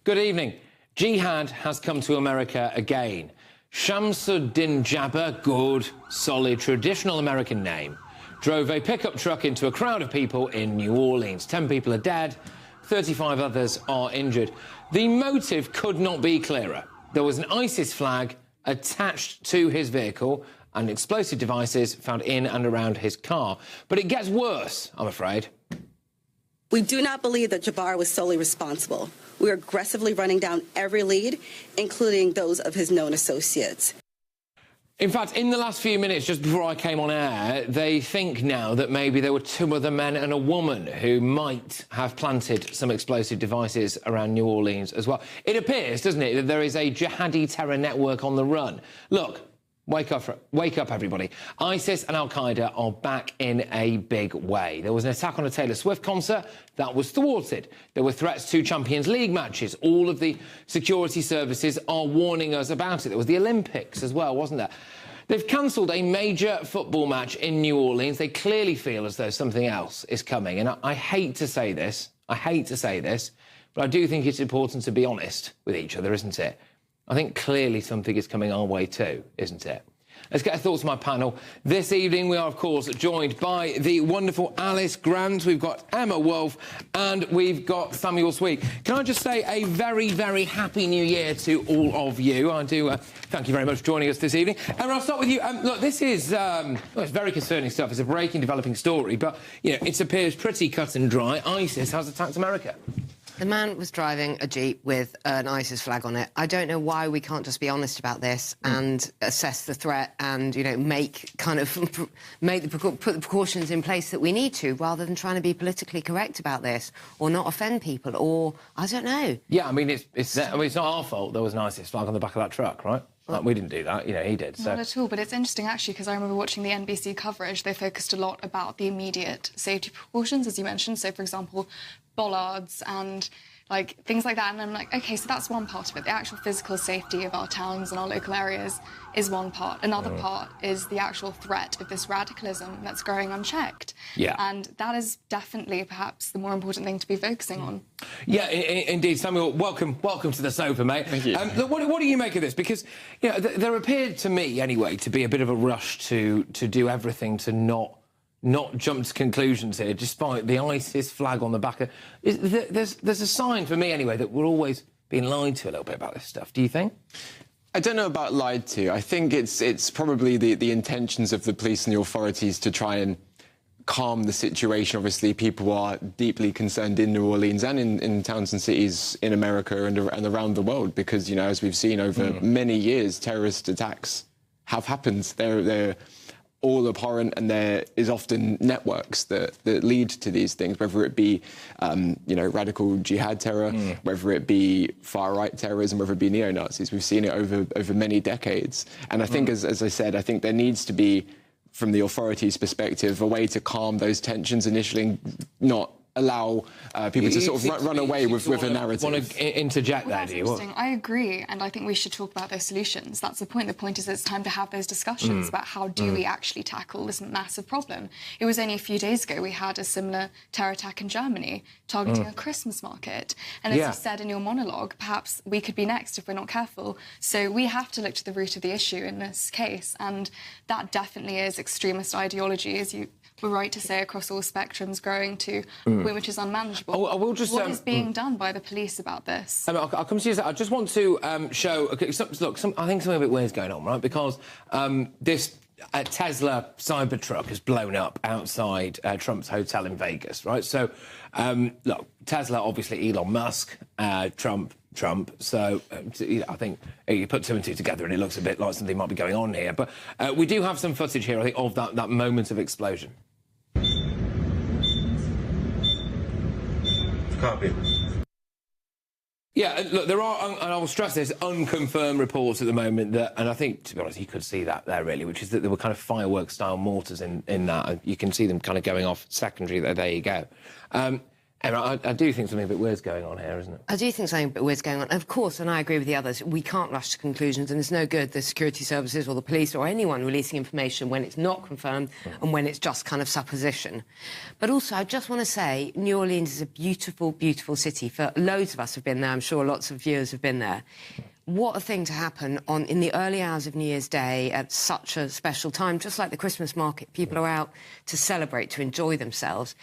Good evening. Jihad has come to America again. Shamsuddin Jabbar, good, solid, traditional American name, drove a pickup truck into a crowd of people in New Orleans. 10 people are dead, 35 others are injured. The motive could not be clearer. There was an ISIS flag attached to his vehicle and explosive devices found in and around his car. But it gets worse, I'm afraid. We do not believe that Jabbar was solely responsible. We are aggressively running down every lead, including those of his known associates. In fact, in the last few minutes, just before I came on air, they think now that maybe there were 2 other men and a woman who might have planted some explosive devices around New Orleans as well. It appears, doesn't it, that there is a jihadi terror network on the run. Look, wake up, everybody. ISIS and Al-Qaeda are back in a big way. There was an attack on a Taylor Swift concert that was thwarted. There were threats to Champions League matches. All of the security services are warning us about it. There was the Olympics as well, wasn't there? They've cancelled a major football match in New Orleans. They clearly feel as though something else is coming. And I hate to say this, but I do think it's important to be honest with each other, isn't it? I think clearly something is coming our way too, isn't it? Let's get our thoughts from my panel. This evening we are, of course, joined by the wonderful Alice Grant. We've got Emma Wolfe and we've got Samuel Sweet. Can I just say a very, very happy New Year to all of you. I do thank you very much for joining us this evening. Emma, I'll start with you. Look, this is well, it's very concerning stuff. It's a breaking, developing story, but, you know, it appears pretty cut and dry. ISIS has attacked America. The man was driving a Jeep with an ISIS flag on it. I don't know why we can't just be honest about this and assess the threat and, you know, put the precautions in place that we need to, rather than trying to be politically correct about this or not offend people, or I don't know. Yeah, I mean, it's not our fault there was an ISIS flag on the back of that truck, right? Like, we didn't do that, you know, he did. So. Not at all, but it's interesting, actually, because I remember watching the NBC coverage. They focused a lot about the immediate safety precautions, as you mentioned. So, for example, bollards and, like, things like that. And I'm like, OK, so that's one part of it. The actual physical safety of our towns and our local areas is one part. Another part is the actual threat of this radicalism that's growing unchecked. Yeah. And that is definitely, perhaps, the more important thing to be focusing on. Yeah, indeed. Samuel, welcome to the sofa, mate. Thank you. Look, what do you make of this? Because, you know, there appeared to me, anyway, to be a bit of a rush to do everything to not jump to conclusions here, despite the ISIS flag on the back of... There's a sign, for me anyway, that we're always being lied to a little bit about this stuff. Do you think? I don't know about lied to. I think it's probably the intentions of the police and the authorities to try and calm the situation. Obviously, people are deeply concerned in New Orleans and in towns and cities in America and around the world because, you know, as we've seen over many years, terrorist attacks have happened. They're all abhorrent, and there is often networks that lead to these things, whether it be, you know, radical jihad terror, whether it be far-right terrorism, whether it be neo-Nazis. We've seen it over many decades. And I think, as I said, I think there needs to be, from the authorities' perspective, a way to calm those tensions initially and not allow people to sort of run away with a narrative. Want to interject there, do you? Interesting. I agree, and I think we should talk about those solutions. That's the point. The point is it's time to have those discussions about how do we actually tackle this massive problem. It was only a few days ago we had a similar terror attack in Germany targeting a Christmas market. And as you said in your monologue, perhaps we could be next if we're not careful. So we have to look to the root of the issue in this case, and that definitely is extremist ideology, as you were right to say, across all spectrums, growing to a point which is unmanageable. I will just, what is being done by the police about this? I'll come to you. I just want to show... Okay, look, I think something a bit weird is going on, right? Because this Tesla Cybertruck has blown up outside Trump's hotel in Vegas, right? So, look, Tesla, obviously Elon Musk, Trump. So, you know, I think you put 2 and 2 together and it looks a bit like something might be going on here. But we do have some footage here, I think, of that moment of explosion. Copy. Yeah, look, there are, and I will stress this, unconfirmed reports at the moment that, and I think, to be honest, you could see that there, really, which is that there were kind of fireworks-style mortars in that. You can see them kind of going off secondary there. There you go. Emma, I do think something a bit weird's going on here, isn't it? I do think something a bit weird's going on. Of course, and I agree with the others, we can't rush to conclusions, and it's no good the security services or the police or anyone releasing information when it's not confirmed and when it's just kind of supposition. But also, I just want to say, New Orleans is a beautiful, beautiful city. For loads of us have been there. I'm sure lots of viewers have been there. What a thing to happen in the early hours of New Year's Day at such a special time, just like the Christmas market. People are out to celebrate, to enjoy themselves.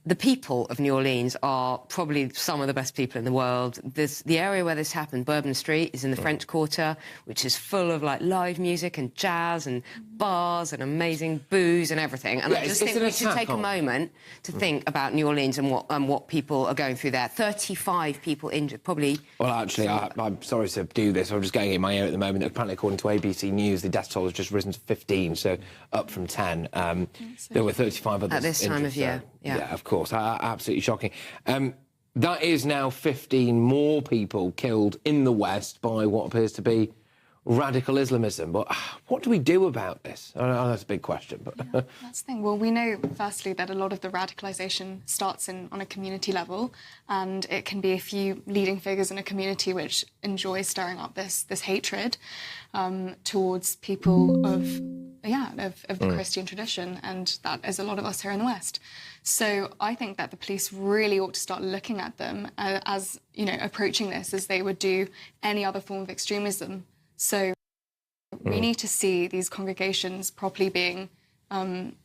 The people of New Orleans are probably some of the best people in the world. The area where this happened, Bourbon Street, is in the French Quarter, which is full of like live music and jazz and bars and amazing booze and everything. And I just think we should take a moment to think about New Orleans and what people are going through there. 35 people injured, probably. Well, actually, I'm sorry to do this. I'm just getting in my ear at the moment. Apparently, according to ABC News, the death toll has just risen to 15, so up from 10. There were 35 others at this time of year. Yeah, of course. Absolutely shocking. That is now 15 more people killed in the West by what appears to be radical Islamism. But what do we do about this? I know that's a big question. But yeah, that's the thing. Well, we know, firstly, that a lot of the radicalisation starts on a community level, and it can be a few leading figures in a community which enjoy stirring up this hatred towards people of the Christian tradition, and that is a lot of us here in the West. So I think that the police really ought to start looking at them as, approaching this as they would do any other form of extremism. So we need to see these congregations properly being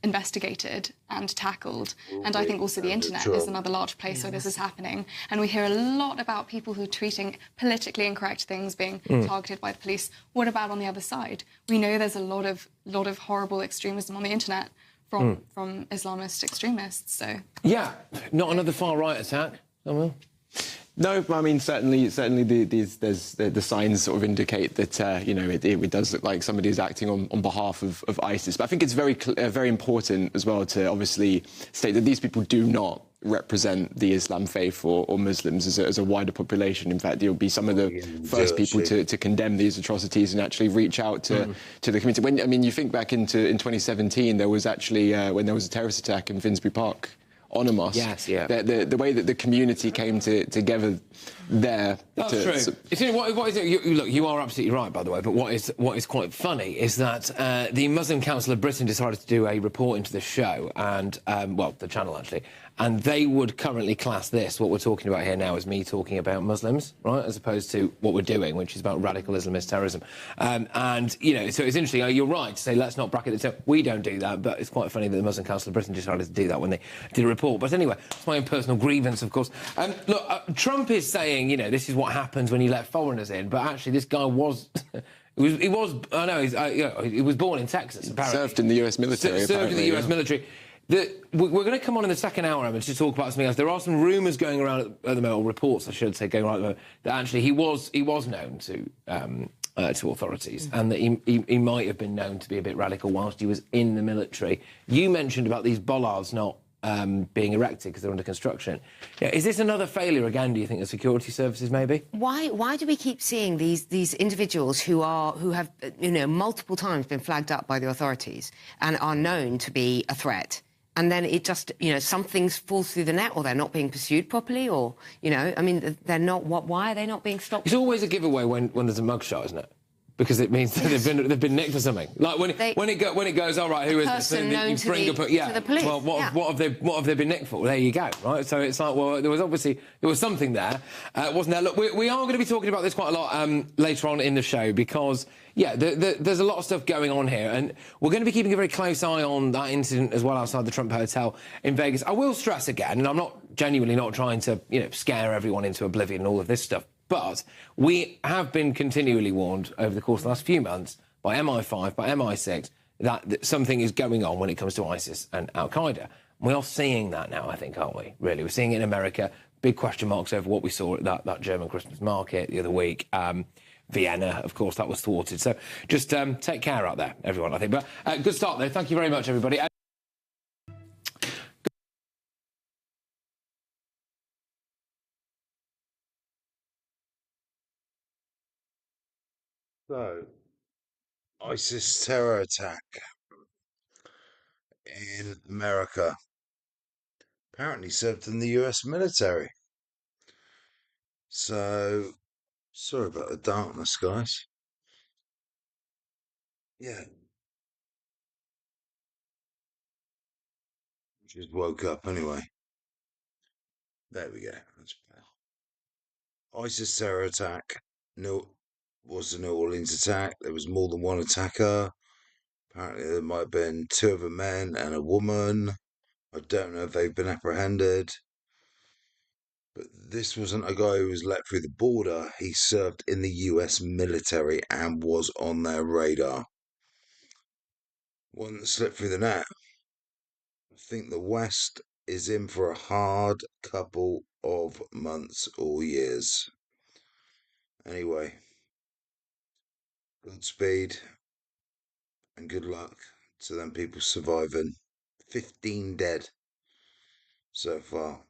investigated and tackled. And I think also the internet is another large place where this is happening. And we hear a lot about people who are tweeting politically incorrect things being targeted by the police. What about on the other side? We know there's a lot of horrible extremism on the internet from Islamist extremists. So yeah, not another far right attack. Samuel? No, I mean certainly the signs sort of indicate that it does look like somebody is acting on behalf of ISIS. But I think it's very important as well to obviously state that these people do not represent the Islam faith or Muslims as a wider population. In fact, you'll be some of the first people to condemn these atrocities and actually reach out to the community. You think back in 2017, there was actually when there was a terrorist attack in Finsbury Park on a mosque. Yes, yeah. The way that the community came together there. That's true. What is it? Look, you are absolutely right, by the way. But what is quite funny is that the Muslim Council of Britain decided to do a report into the show and the channel actually, and they would currently class this, what we're talking about here now, as me talking about Muslims, right, as opposed to what we're doing, which is about radical Islamist terrorism. So it's interesting. You're right to say let's not bracket it. We don't do that, but it's quite funny that the Muslim Council of Britain decided to do that when they did a report. But anyway, it's my own personal grievance, of course. Look, Trump is saying, this is what happens when you let foreigners in, but actually this guy was... He was born in Texas, apparently. Served in the US military, Served in the US military. We're going to come on in the second hour, Emma, to talk about something else. There are some rumours going around at the moment, or reports, I should say, going around at the moment, that actually he was known to authorities, and that he might have been known to be a bit radical whilst he was in the military. You mentioned about these bollards not being erected because they're under construction. Yeah, is this another failure again, do you think, of security services, maybe? Why do we keep seeing these individuals who have multiple times been flagged up by the authorities and are known to be a threat? And then it just, some things fall through the net, or they're not being pursued properly, or, they're not. Why are they not being stopped? It's always a giveaway when there's a mugshot, isn't it? Because it means that they've been nicked for something. Like when it goes, all right, who is this? Person known to the police. Well, what have they been nicked for? Well, there you go, right? So it's like, well, there was something there, wasn't there? Look, we are going to be talking about this quite a lot later on in the show because, there's a lot of stuff going on here, and we're going to be keeping a very close eye on that incident as well outside the Trump Hotel in Vegas. I will stress again, and I'm genuinely not trying to, scare everyone into oblivion and all of this stuff. But we have been continually warned over the course of the last few months by MI5, by MI6, that something is going on when it comes to ISIS and Al-Qaeda. We are seeing that now, I think, aren't we? Really, we're seeing it in America. Big question marks over what we saw at that German Christmas market the other week. Vienna, of course, that was thwarted. So just take care out there, everyone, I think. But good start, though. Thank you very much, everybody. So, ISIS terror attack in America. Apparently served in the US military. So, sorry about the darkness, guys. Yeah. Just woke up anyway. There we go. That's better. ISIS terror attack. No, was the New Orleans attack. There was more than one attacker. Apparently, there might have been two of them men and a woman. I don't know if they've been apprehended. But this wasn't a guy who was let through the border. He served in the US military and was on their radar. One that slipped through the net. I think the West is in for a hard couple of months or years. Anyway, Godspeed and good luck to them people surviving. 15 dead so far.